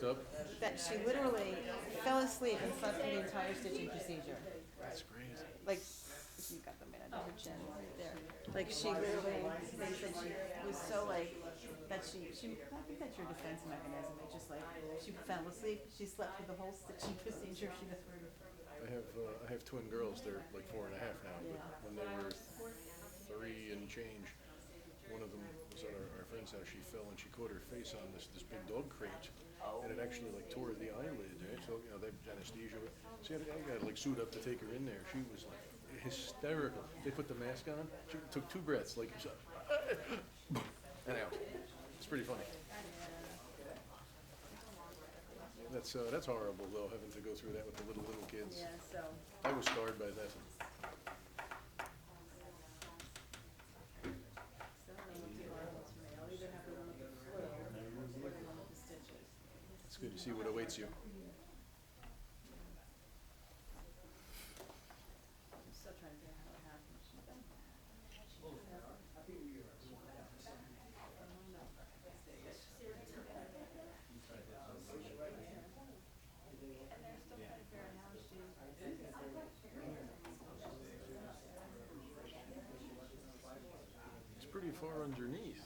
fucked up? that she literally fell asleep and slept through the entire stitching procedure. That's crazy. Like, you got the man under her chin right there. Like she literally, they said she was so like, that I think that's your defense mechanism. It's just like, she fell asleep, she slept through the whole stitching procedure, she just heard. I have twin girls. They're like 4.5 now, but Yeah. when they were 3 and change, one of them was at our friend's house. She fell and she caught her face on this big dog crate, and it actually like tore the eyelid. Right? So you know they have anesthesia. So I got like suit up to take her in there. She was like hysterical. They put the mask on. She took 2 breaths, like and out. It's pretty funny. That's horrible though, having to go through that with the little kids. Yeah, so. I was scarred by that. It's good to see what awaits you. I'm still trying to figure out how it happened. It's pretty far underneath.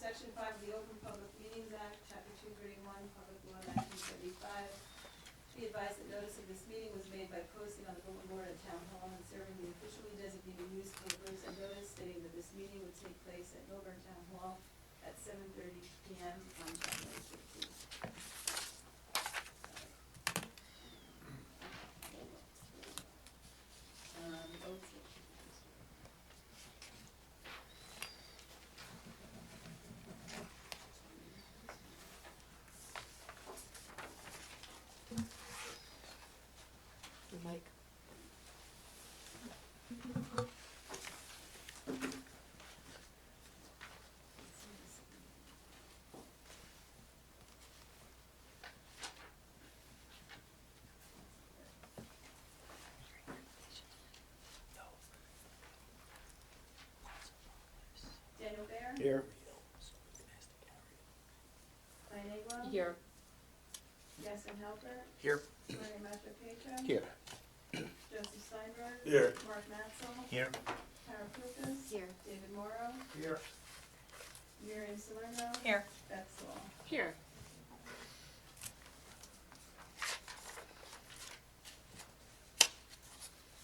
Section 5 of the Open Public Meetings Act, Chapter 231, Public Law 1975. Be advised that notice of this meeting was made by posting on the bulletin board at Town Hall and serving the officially designated newspapers, and notice stating that this meeting would take place at Millburn Town Hall at 7:30 p.m. on January 15th. Okay. Mike. Daniel Bear? Here. Diane Aglo? Here. Justin Halpert? Here. Maria Mastrocchio? Here. Joseph Steinberg? Here. Mark Matzel? Here. Tara Prukas? Here. David Morrow? Here. Miriam Salerno? Here. Beth Saul. Here.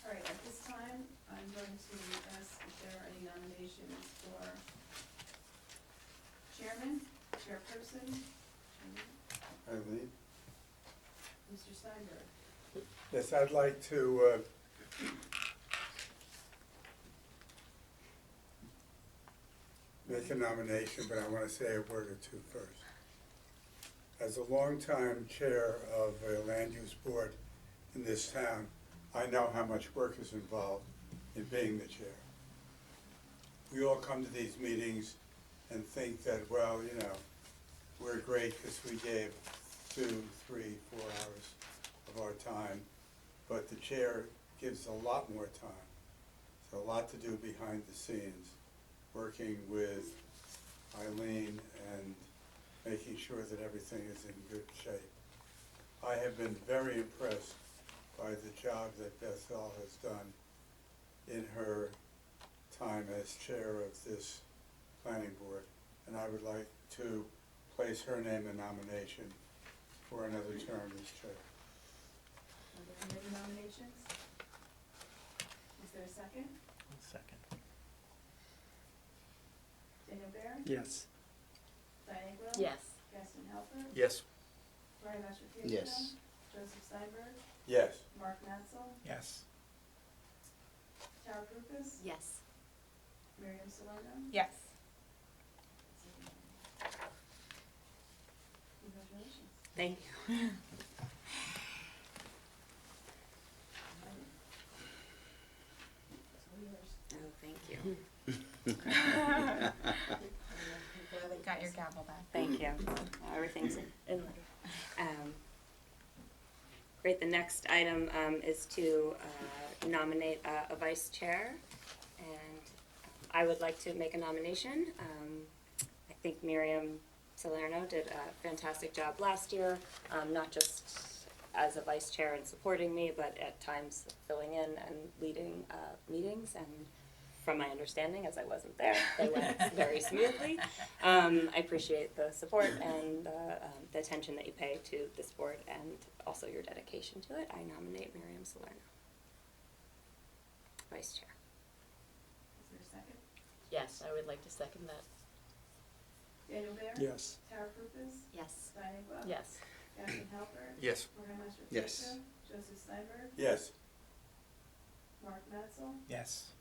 All right, at this time, I'm going to ask if there are any nominations for chairman, chairperson, Eileen? Mr. Steinberg. Yes, I'd like to make a nomination, but I want to say a word or two first. As a longtime chair of a land use board in this town, I know how much work is involved in being the chair. We all come to these meetings and think that, well, you know, we're great because we gave 2, 3, 4 hours of our time, but the chair gives a lot more time. So a lot to do behind the scenes, working with Eileen and making sure that everything is in good shape. I have been very impressed by the job that Bethel has done in her time as chair of this planning board, and I would like to place her name in nomination for another term as chair. Are there any other nominations? Is there a second? Second. Daniel Bear? Yes. Diane Aglo? Yes. Gaston Halbert? Yes. Brian Mastropietro? Yes. Joseph Steinberg? Yes. Mark Matzel? Yes. Tara Prupus? Yes. Miriam Salerno? Yes. Congratulations. Thank you. It's all yours. Oh, thank you. Got your gavel back. Thank you. Everything's in order. Great, the next item is to nominate a vice chair, and I would like to make a nomination. I think Miriam Salerno did a fantastic job last year, not just as a vice chair and supporting me, but at times filling in and leading meetings, and from my understanding, as I wasn't there, they went very smoothly. I appreciate the support and the attention that you pay to this board and also your dedication to it. I nominate Miriam Salerno, vice chair. Is there a second? Yes, I would like to second that. Daniel Bear? Yes. Tara Prupus? Yes. Diane Aglo? Yes. Gaston Halbert? Yes. Brian Mastropietro? Yes. Joseph Steinberg? Yes. Mark Matzel? Yes.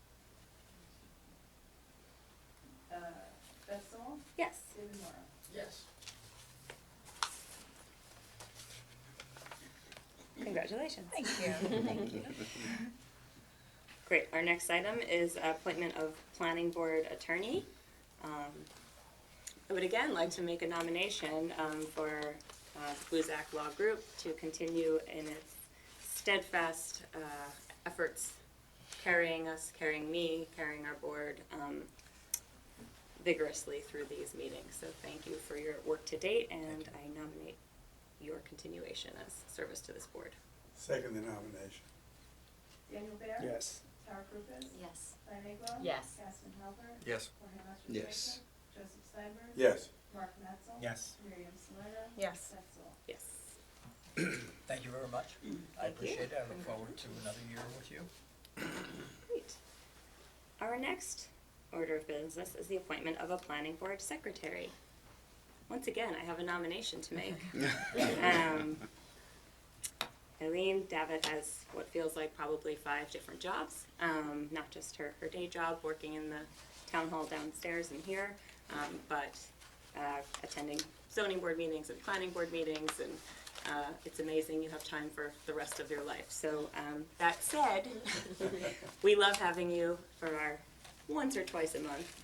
Beth Sol? Yes. David Morrow? Yes. Congratulations. Thank you. Thank you. Great. Our next item is appointment of planning board attorney. I would again like to make a nomination for the Buzak Law Group to continue in its steadfast efforts carrying us, carrying me, carrying our board vigorously through these meetings. So thank you for your work to date, and I nominate your continuation as service to this board. Second the nomination. Daniel Bear? Yes. Tara Prupus? Yes. Diane Aglo? Yes. Gaston Halbert? Yes. Brian Mastropietro? Yes. Joseph Steinberg? Yes. Mark Matzel? Yes. Miriam Salerno? Yes. Beth Sol? Yes. Thank you very much. I Thank you. appreciate it. I look forward to another year with you. Great. Our next order of business is the appointment of a planning board secretary. Once again, I have a nomination to make. Eileen Davitt has what feels like probably 5 different jobs, not just her day job working in the town hall downstairs and here, but attending zoning board meetings and planning board meetings, and it's amazing you have time for the rest of your life. So that said, we love having you for our once or twice a month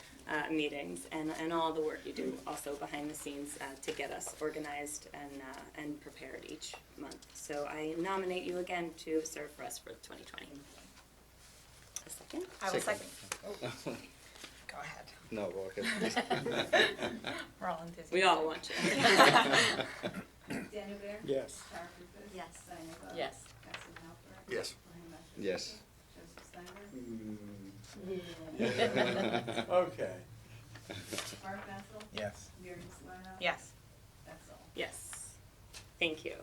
meetings, and all the work you do also behind the scenes to get us organized and prepared each month. So I nominate you again to serve for us for 2020. A second? I will second. Go ahead. No, go ahead. We're all enthusiastic. We all want you. Daniel Bear? Yes. Tara Prupus? Yes. Diane Aglo? Yes. Gaston Halbert? Yes. Brian Mastropietro? Yes. Joseph Steinberg? Okay. Mark Matzel? Yes. Miriam Salerno? Yes. Beth Sol? Yes. Thank you.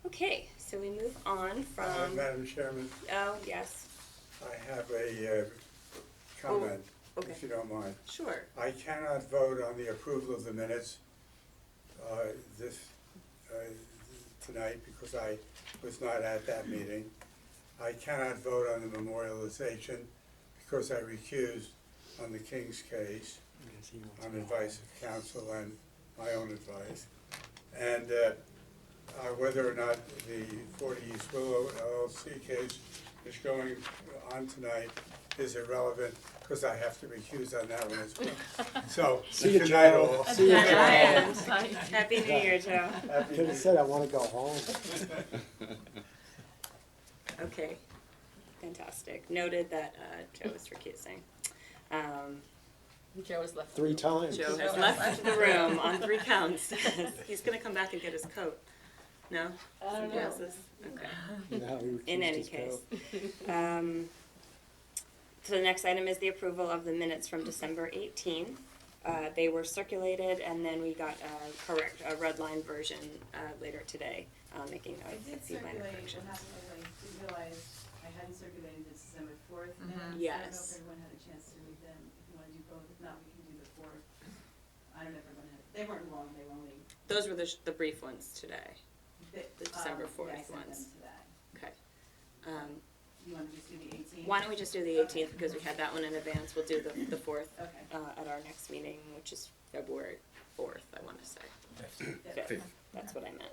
Okay, so we move on from, Madam Chairman, oh, yes, I have a comment, okay. if you don't mind. Sure. I cannot vote on the approval of the minutes tonight because I was not at that meeting. I cannot vote on the memorialization because I recused on the King's case. on advice of counsel and my own advice. And whether or not the 40 East Willow LLC case is going on tonight is irrelevant, because I have to recuse on that one as well. So, See you, good night Joe. all. See you, Joe. Happy New Year, Joe. Could have said I want to go home. Okay, fantastic. Noted that Joe is recusing. Joe has left. 3 times. Joe has left the room on 3 counts. He's gonna come back and get his coat. No? I don't Somebody know. else's? Okay. No, he In recused any his case. coat. So the next item is the approval of the minutes from December 18. They were circulated, and then we got a red line version later today, making I a did few minor circulate, what corrections. happened was I didn't realize I hadn't circulated the December 4th Mhm. minutes. I don't know Yes. if everyone had a chance to read them, if you wanna do both, if not, we can do the 4th. I don't know if everyone had, they weren't long, they were only. Those were the brief ones today. The December 4th Yeah, I sent them ones. today. Okay. You wanna just do the 18th? Why don't we just do the 18th, because we had that one in advance. We'll do the 4th Okay. at our next meeting, which is February 4th, I want to say. Fifth, that's what I meant.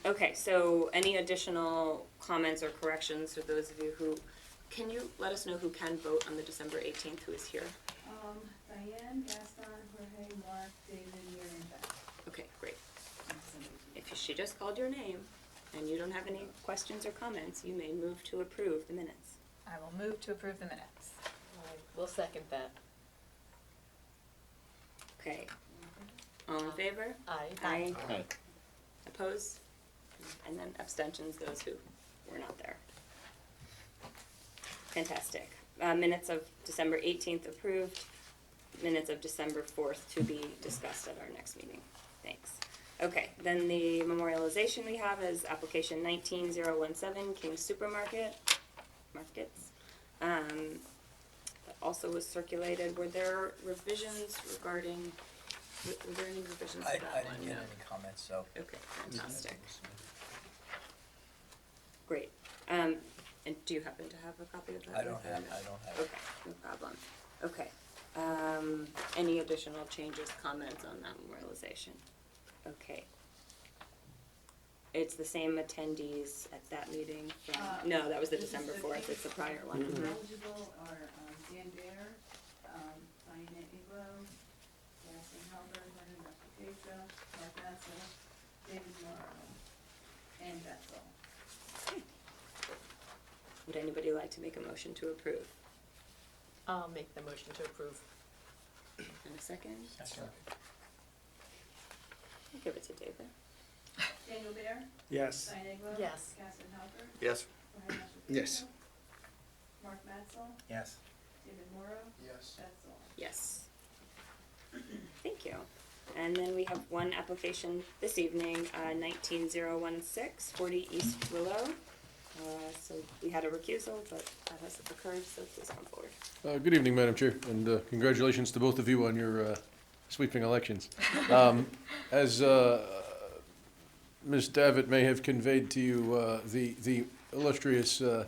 Okay, so any additional comments or corrections for those of you who, can you let us know who can vote on the December 18th, who is here? Diane, Gaston, Jorge, Mark, David, Mary, and Beth. Okay, great. on December 18th. If she just called your name and you don't have any questions or comments, you may move to approve the minutes. I will move to approve the minutes. We'll second that. Okay, all in favor? Aye. Aye. Aye. Opposed? And then abstentions, those who were not there. Fantastic. Minutes of December 18th approved. Minutes of December 4th to be discussed at our next meeting. Thanks. Okay, then the memorialization we have is application 19017, King's Supermarket, Markets. That also was circulated. Were there revisions regarding, were there any revisions to I that one? didn't get any comments, so. Okay, fantastic. Great. And do you happen to have a copy of that? I don't have it. Okay, no problem. Okay. Any additional changes, comments on that memorialization? Okay. It's the same attendees at that meeting from, no, that was the This is December the 4th, it's the prior one. Mhm. Mhm. Eligible are Dan Bear, Diana Iglo, Gaston Halbert, Jorge Pedro, Mark Matson, David Morrow, and that's all. Would anybody like to make a motion to approve? I'll make the motion to approve. In a second? Second. I'll give it to David. Daniel Bear, Yes. Diana Iglo. Yes. Gaston Halbert, Yes. Jorge Yes. Pedro, Mark Matson, Yes. David Morrow, Yes. that's all. Yes. Thank you. And then we have one application this evening, 19016, 40 East Willow. So we had a recusal, but that has occurred, so please come forward. Good evening, Madam Chair, and congratulations to both of you on your sweeping elections. As Ms. Davitt may have conveyed to you, the illustrious Mr.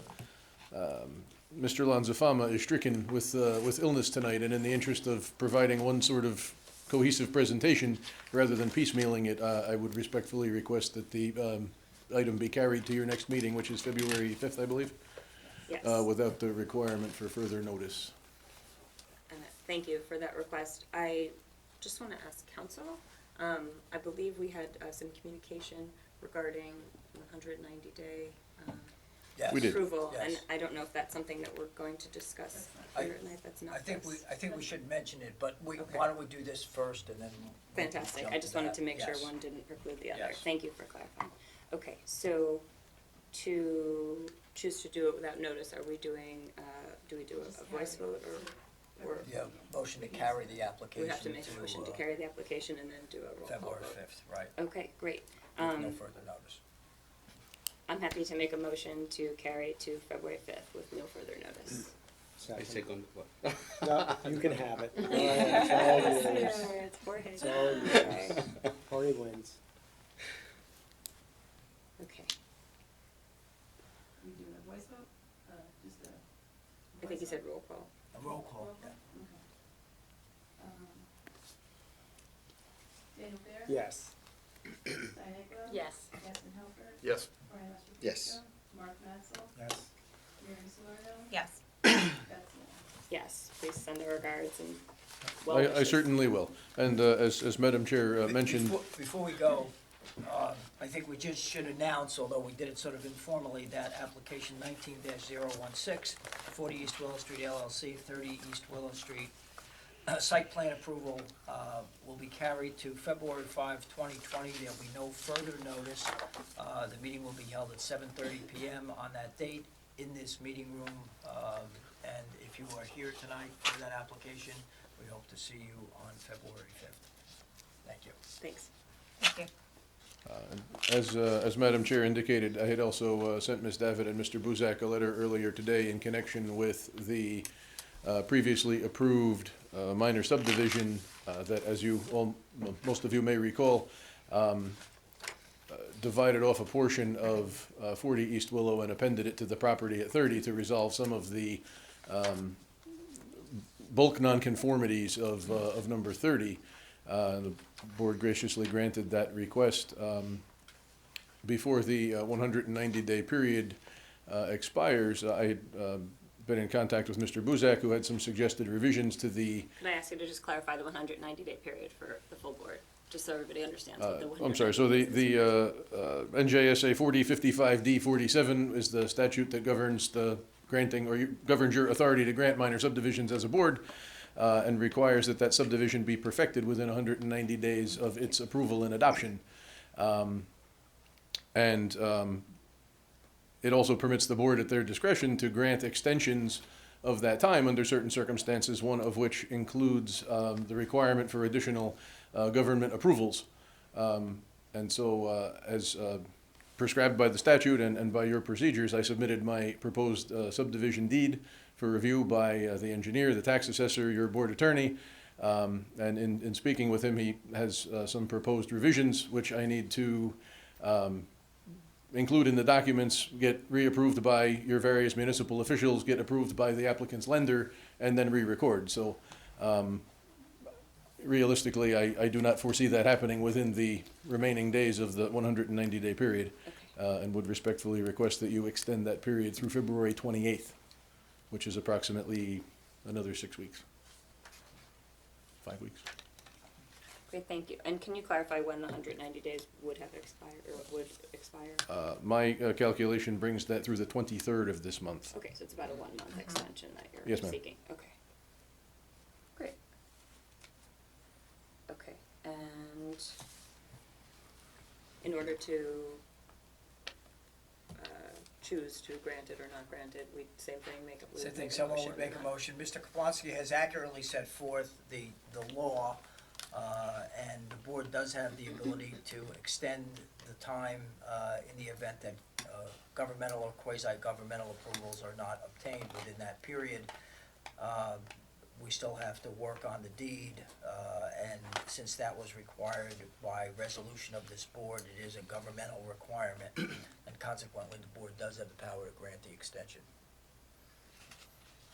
Lanzafama is stricken with illness tonight, and in the interest of providing one sort of cohesive presentation rather than piecemealing it, I would respectfully request that the item be carried to your next meeting, which is February 5th, I believe, Yes. without the requirement for further notice. Thank you for that request. I just want to ask council, I believe we had some communication regarding 190-day Yes. We did. approval, and Yes. I don't know if that's something that we're going to discuss I- here tonight, that's not I think this. I think we should mention it, but Okay. why don't we do this first and then we can Fantastic, jump I just wanted that. to make sure Yes. one didn't preclude the other. Yes. Thank you for clarifying. Okay, so to choose to do it without notice, are we doing, do we do Just a voice carry it vote, or Yeah, motion to carry the application we have to make a motion to carry the application and then do a roll call February vote? 5th, right, Okay, great. with no further notice. I'm happy to make a motion to carry to February 5th with no further notice. I Second. second what? No, you can have it. Go ahead, it's all yours. It's Jorge. It's all yours. Jorge wins. Okay, You doing a voice vote? Just a. I think you said roll call. A roll call, yeah. Daniel Bear? Yes. Diane Aglo? Yes. Justin Halpern? Yes. Brian Mastrofito? Yes. Mark Matzel? Yes. Mary Salerno? Yes. Betsy Walsh? Yes, please send our regards and I wishes. certainly will. And as Madam Chair mentioned, Before we go, I think we just should announce, although we did it sort of informally, that application 19-016, 40 East Willow Street LLC, 30 East Willow Street, site plan approval will be carried to February 5, 2020. There'll be no further notice. The meeting will be held at 7:30 PM on that date in this meeting room. And if you are here tonight for that application, we hope to see you on February 5th. Thank you. Thanks. Thank you. as Madam Chair indicated, I had also sent Ms. Davitt and Mr. Buzak a letter earlier today in connection with the previously approved minor subdivision that, as you all, most of you may recall, divided off a portion of 40 East Willow and appended it to the property at 30 to resolve some of the bulk nonconformities of number 30. The board graciously granted that request. Before the 190-day period expires, I had been in contact with Mr. Buzak, who had some suggested revisions to the Could I ask you to just clarify the 190-day period for the full board, just so everybody understands what the 190 I'm sorry, so the NJSA 4055D47 is the statute that governs the granting, or governs your authority to grant minor subdivisions as a board, and requires that that subdivision be perfected within 190 days of its approval and adoption. It also permits the board at their discretion to grant extensions of that time under certain circumstances, one of which includes the requirement for additional government approvals. And so, as prescribed by the statute and by your procedures, I submitted my proposed subdivision deed for review by the engineer, the tax assessor, your board attorney. And in speaking with him, he has some proposed revisions, which I need to include in the documents, get reapproved by your various municipal officials, get approved by the applicant's lender, and then re-record. So realistically, I do not foresee that happening within the remaining days of the 190-day period, and would respectfully request that you extend that period through February 28th, which is approximately another 6 weeks, 5 weeks. Great, thank you. And can you clarify when the 190 days would have expired, or would expire? My calculation brings that through the 23rd of this month. Okay, so it's about a 1 month extension that you're Yes, ma'am. seeking. Okay. Great. Okay, and in order to choose to grant it or not grant it, we, same thing, make a. Same thing, someone would make a motion. Mr. Kaplanski has accurately set forth the law, and the board does have the ability to extend the time in the event that governmental or quasi-governmental approvals are not obtained within that period. We still have to work on the deed, and since that was required by resolution of this board, it is a governmental requirement, and consequently, the board does have the power to grant the extension.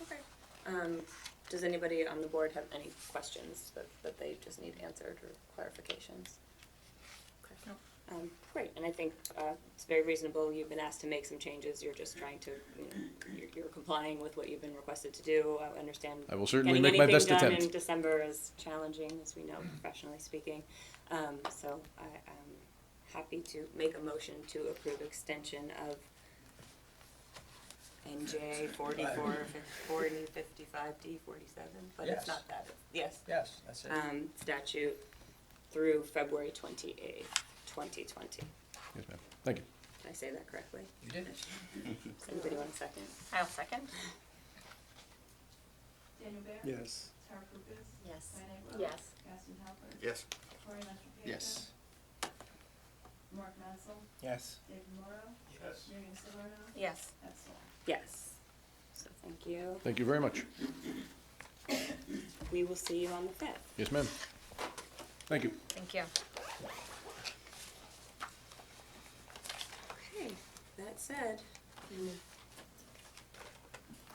Okay. Does anybody on the board have any questions that they just need answered or clarifications? Okay. No. Great, and I think it's very reasonable. You've been asked to make some changes. You're just trying to, you're complying with what you've been requested to do. I understand. I will certainly make my best Getting anything attempt. done in December is challenging, as we know, professionally speaking. So I'm happy to make a motion to approve extension of NJ 4055D 47, but Yes. it's not that. Yes. Yes, that's it. Statute through February 28th, 2020. Yes, ma'am. Thank you. Did I say that correctly? You did. Does anybody want a second? I'll second. Daniel Bear? Yes. Tara Kupis? Yes. Diane Aglo? Yes. Gaston Halpern? Yes. Brian Mastrofito? Yes. Mark Matzel? Yes. David Morrow? Yes. Mary Salerno? Yes. Betsy Walsh? Yes. So thank you. Thank you very much. We will see you on the 5th. Yes, ma'am. Thank you. Thank you. Okay, that said,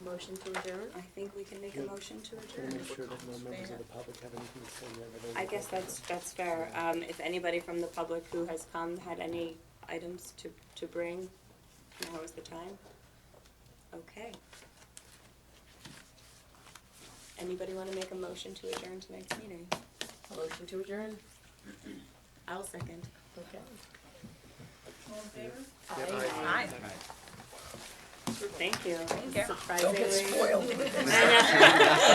Motion to adjourn? I think we can make a motion to Can adjourn. we make sure that no members of the public have anything to say yet? I guess that's fair. If anybody from the public who has come had any items to bring, now is the time. Okay. Anybody want to make a motion to adjourn tonight's meeting? Motion to adjourn? I'll second. Okay. All in favor? Aye. Thank you. you. Surprisingly. Don't get spoiled. I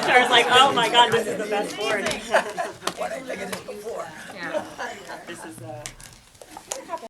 know. I was like, oh my God, this is the best board. What, I think it is before. Yeah. This is,